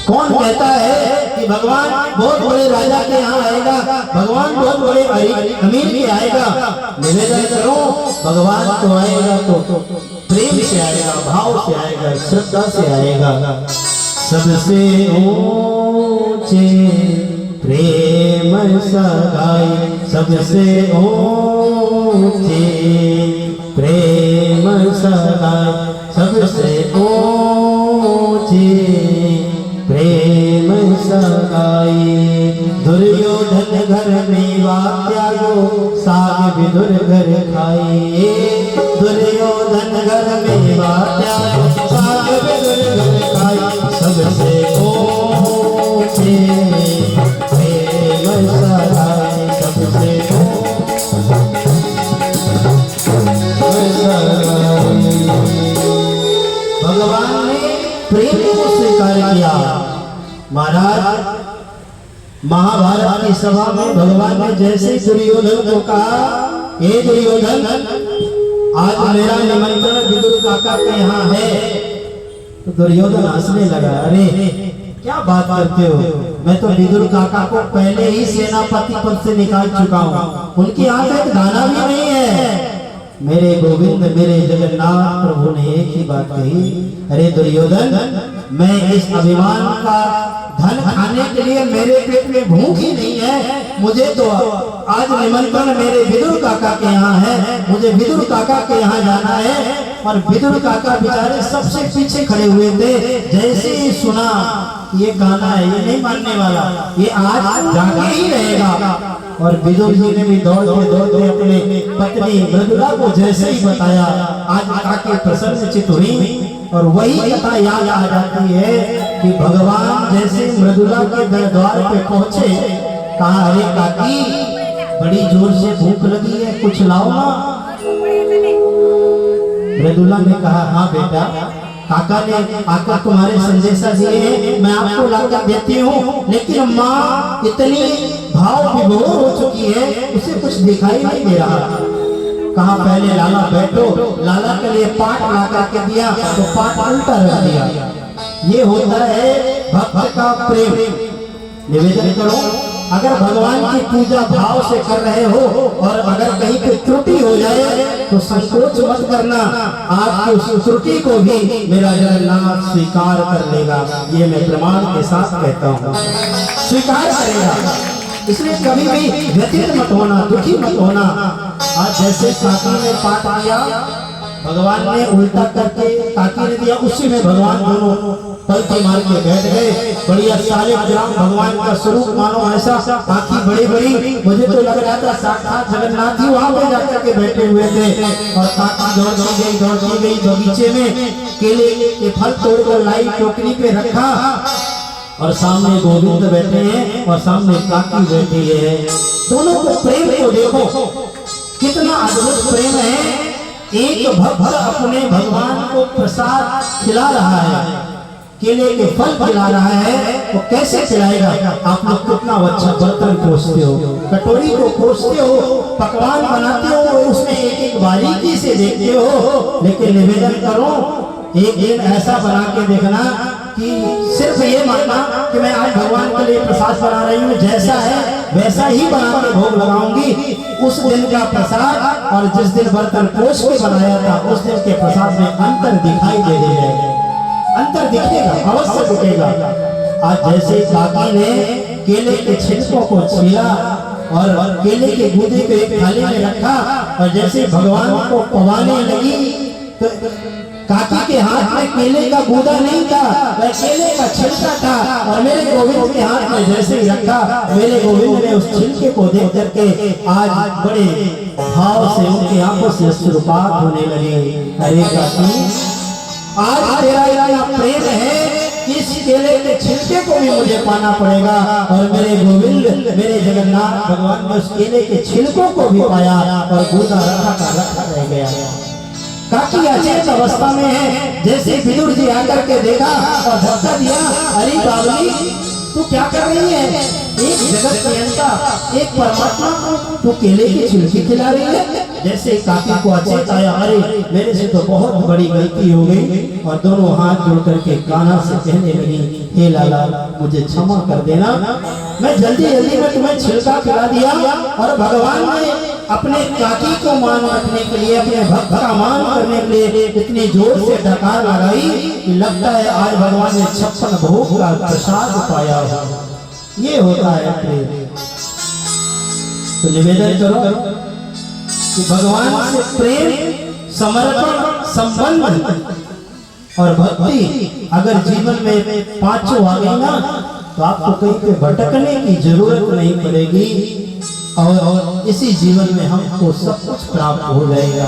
कौन कहता है कि भगवान बहुत बड़े राजा के यहाँ आएगा, भगवान बहुत बड़े अमीर के आएगा? निवेदन करो, भगवान तो आएगा तो प्रेम से आएगा, भाव से आएगा, श्रद्धा से आएगा। सबसे ऊंचे प्रेम सगाई, सबसे ऊंचे प्रेम सगाई, सबसे ऊंचे प्रेम सगाई। दुर्योधन घर मेवा त्यागो, साग विदुर घर खाए। दुर्योधन घर मेवा त्यागो, साग विदुर घर खाए। सबसे ऊंचे प्रेम सगाई, सबसे भगवान ने प्रेम को स्वीकार किया। महाराज, महाभारत की सभा में भगवान ने जैसे दुर्योधन को कहा, हे दुर्योधन, आज मेरा निमंत्रण विदुर काका के यहाँ है, तो दुर्योधन हंसने लगा। अरे क्या बात करते हो, मैं तो विदुर काका को पहले ही सेनापति पद से निकाल चुका हूँ, उनकी यहाँ एक दाना भी नहीं है। मेरे गोविंद, मेरे जगन्नाथ प्रभु ने एक ही बात कही, अरे दुर्योधन, मैं इस अभिमान का धन खाने के लिए मेरे पेट में भूख ही नहीं है। मुझे तो आज निमंत्रण मेरे विदुर काका के यहाँ है, मुझे विदुर काका के यहाँ जाना है। और विदुर काका बेचारे सबसे पीछे खड़े हुए थे। जैसे ही सुना ये गाना है, ये नहीं मानने वाला, ये आज जाके ही रहेगा। और विदुर जी ने भी दौड़ते दौड़ते अपने पत्नी मृदुला को जैसे ही बताया, आज काके प्रसन्नचित हुई। और वही कथा याद आ जाती है कि भगवान जैसे मृदुला के द्वार पे पहुंचे, कहा, अरे काकी, बड़ी जोर से भूख लगी है, कुछ लाओ ना। मृदुला ने कहा, हाँ बेटा, काका ने आकर तुम्हारे संदेशा दिए हैं, मैं आपको लाकर देती हूँ, लेकिन माँ इतनी भाव विभोर हो चुकी है, उसे कुछ दिखाई नहीं दे रहा। कहा, पहले लाला बैठो। लाला के लिए पाठ ला करके दिया तो पाठ उल्टा रख दिया। ये होता है भक्त का प्रेम। निवेदन करो, अगर भगवान की पूजा भाव से कर रहे हो और अगर कहीं पे त्रुटि हो जाए तो संकोच मत करना, आपकी उस त्रुटि को भी मेरा जगन्नाथ स्वीकार कर लेगा। ये मैं प्रमाण के साथ कहता हूँ, स्वीकार करेगा। इसलिए कभी भी व्यथित मत होना, दुखी मत होना। आज जैसे काकी ने पाठ किया, भगवान ने उल्टा करके काकी ने दिया, उसी में भगवान दोनों पलटी मार के बैठ गए। बढ़िया सारे ग्राम भगवान का स्वरूप मानो, ऐसा आंखें बड़ी बड़ी, मुझे तो लग रहा था साक्षात जगन्नाथ जी वहां पे जाकर के बैठे हुए थे। और काकी दौड़ती गई बगीचे में, केले के फल तोड़कर लाई, टोकरी पे रखा, और सामने गोविंद बैठे हैं और सामने काकी बैठी है। दोनों को प्रेम को देखो, कितना अद्भुत प्रेम है। एक भक्त अपने भगवान को प्रसाद खिला रहा है, केले के फल खिला रहा है, तो कैसे खिलाएगा? आप लोग कितना अच्छा बर्तन कोसते हो, कटोरी को कोसते हो, पकवान बनाते हो, उसमें एक एक बारीकी से देखते हो। लेकिन निवेदन करो, एक दिन ऐसा बना के देखना कि सिर्फ ये मानना कि मैं आज भगवान के लिए प्रसाद बना रही हूँ, जैसा है वैसा ही बना के भोग लगाऊंगी। उस दिन का प्रसाद और जिस दिन बर्तन पोष के बनाया था, उस दिन के प्रसाद में अंतर दिखाई दे देगा, अंतर दिखेगा, अवश्य दिखेगा। आज जैसे काकी ने केले के छिलकों को छीला और केले के गूदे को एक थाली में रखा, और जैसे भगवान को पवाने लगी तो काकी के हाथ में केले का गूदा नहीं था, वह केले का छिलका था। और मेरे गोविंद के हाथ में जैसे ही रखा, मेरे गोविंद ने उस छिलके को देख करके आज बड़े भाव से उनकी आंखों से अश्रुपात होने लगे। अरे काकी, आज तेरा इतना प्रेम है, इस केले के छिलके को भी मुझे पाना पड़ेगा। और मेरे गोविंद, मेरे जगन्नाथ भगवान ने उस केले के छिलकों को भी पाया और गूदा रखा का रखा रह गया। काकी अचेत अवस्था में है। जैसे विदुर जी आकर के देखा और धक्का दिया, अरे बाबली, तू क्या कर रही है? एक जगत नियंता, एक परमात्मा को तू केले की छिलकी खिला रही है। जैसे काकी को अचेत आया, अरे मेरे से तो बहुत बड़ी गलती हो गई, और दोनों हाथ जोड़ करके कान्हा से कहने लगी, हे लाला मुझे क्षमा कर देना, मैं जल्दी जल्दी में तुम्हें छिलका खिला दिया, और भगवान ने अपने काकी को मान रखने के लिए, अपने भक्त का मान करने के लिए इतनी जोर से डकार लगाई कि लगता है आज भगवान ने 56 भोग का प्रसाद पाया हो। ये होता है प्रेम। तो निवेदन करो कि भगवान से प्रेम, समर्पण, संबंध और भक्ति अगर जीवन में पांचों आ गई ना, तो आपको कहीं पे भटकने की जरूरत नहीं पड़ेगी, और इसी जीवन में हमको सब कुछ प्राप्त हो जाएगा।